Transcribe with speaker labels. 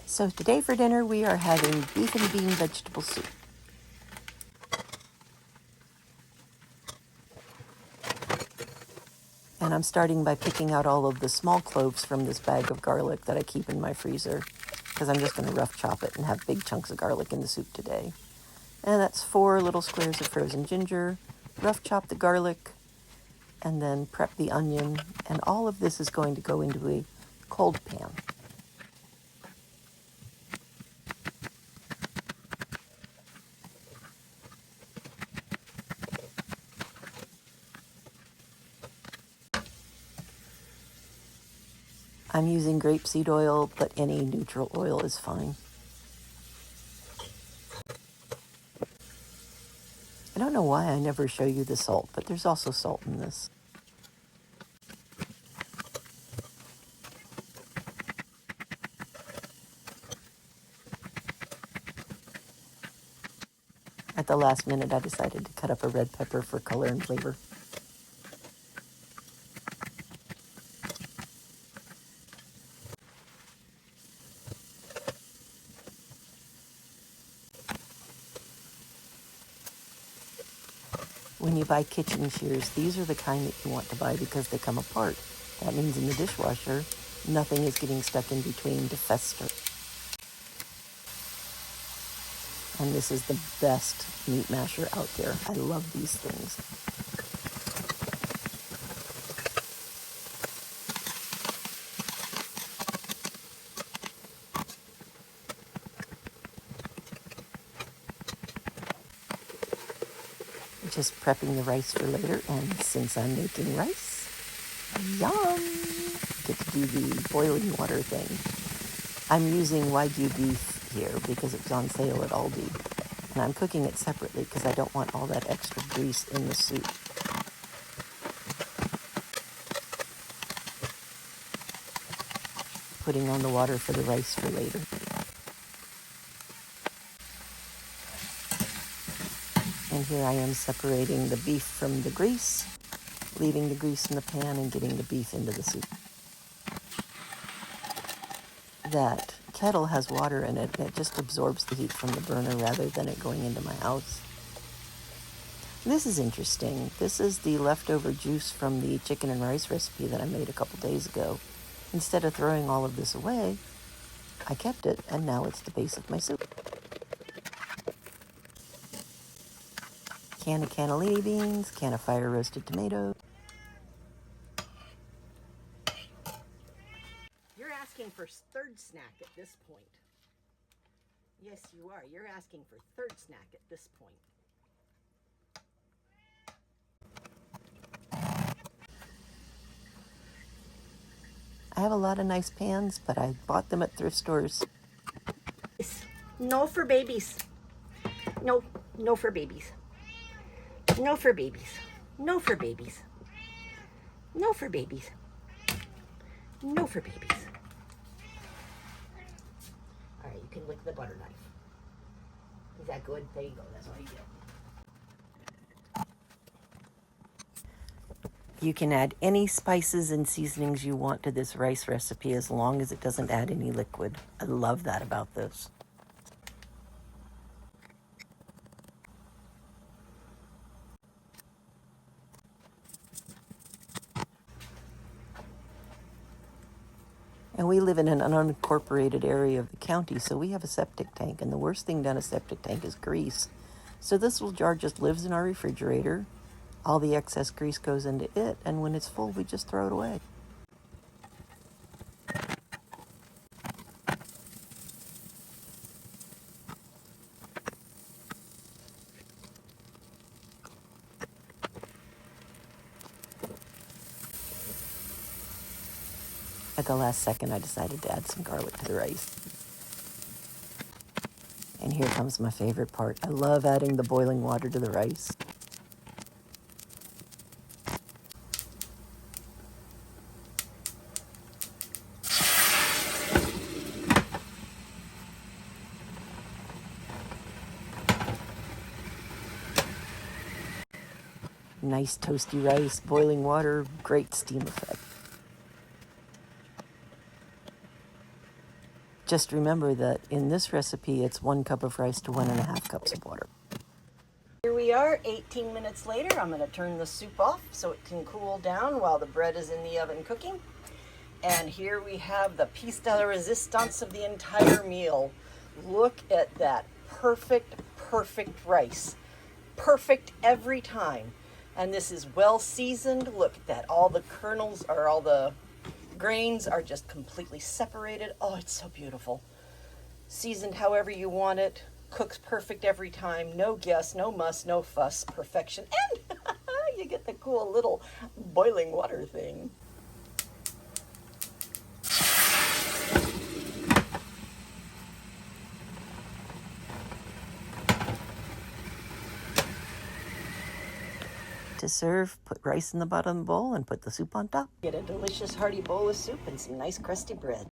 Speaker 1: So today for dinner we are having beef and bean vegetable soup. And I'm starting by picking out all of the small cloves from this bag of garlic that I keep in my freezer, because I'm just going to rough chop it and have big chunks of garlic in the soup today. And that's 4 little squares of frozen ginger, rough chop the garlic, and then prep the onion. And all of this is going to go into a cold pan. I'm using grapeseed oil, but any neutral oil is fine. I don't know why I never show you the salt, but there's also salt in this. At the last minute, I decided to cut up a red pepper for color and flavor. When you buy kitchen shears, these are the kind that you want to buy because they come apart. That means in the dishwasher, nothing is getting stuck in between to fester. And this is the best meat masher out there. I love these things. Just prepping the rice for later, and since I'm making rice, yum! Get to do the boiling water thing. I'm using Wagyu beef here because it was on sale at Aldi, and I'm cooking it separately because I don't want all that extra grease in the soup. Putting on the water for the rice for later. And here I am separating the beef from the grease, leaving the grease in the pan and getting the beef into the soup. That kettle has water in it, and it just absorbs the heat from the burner rather than it going into my house. This is interesting. This is the leftover juice from the chicken and rice recipe that I made a couple days ago. Instead of throwing all of this away, I kept it, and now it's the base of my soup. Can of cannellini beans, can of fire roasted tomatoes.
Speaker 2: You're asking for third snack at this point. Yes, you are. You're asking for third snack at this point.
Speaker 1: I have a lot of nice pans, but I bought them at thrift stores.
Speaker 2: No for babies. No, no for babies. No for babies. No for babies. No for babies. No for babies. All right, you can lick the butter knife. Is that good? There you go. That's all you get.
Speaker 1: You can add any spices and seasonings you want to this rice recipe as long as it doesn't add any liquid. I love that about this. And we live in an unincorporated area of the county, so we have a septic tank, and the worst thing down a septic tank is grease. So this little jar just lives in our refrigerator. All the excess grease goes into it, and when it's full, we just throw it away. At the last second, I decided to add some garlic to the rice. And here comes my favorite part. I love adding the boiling water to the rice. Nice toasty rice, boiling water, great steam effect. Just remember that in this recipe, it's 1 cup of rice to 1.5 cups of water. Here we are, 18 minutes later. I'm going to turn the soup off so it can cool down while the bread is in the oven cooking. And here we have the piece de la resistance of the entire meal. Look at that perfect, perfect rice. Perfect every time. And this is well seasoned. Look at that. All the kernels, or all the grains are just completely separated. Oh, it's so beautiful. Seasoned however you want it. Cooks perfect every time. No guess, no muss, no fuss. Perfection. And you get the cool little boiling water thing. To serve, put rice in the bottom of the bowl and put the soup on top. Get a delicious hearty bowl of soup and some nice crusty bread.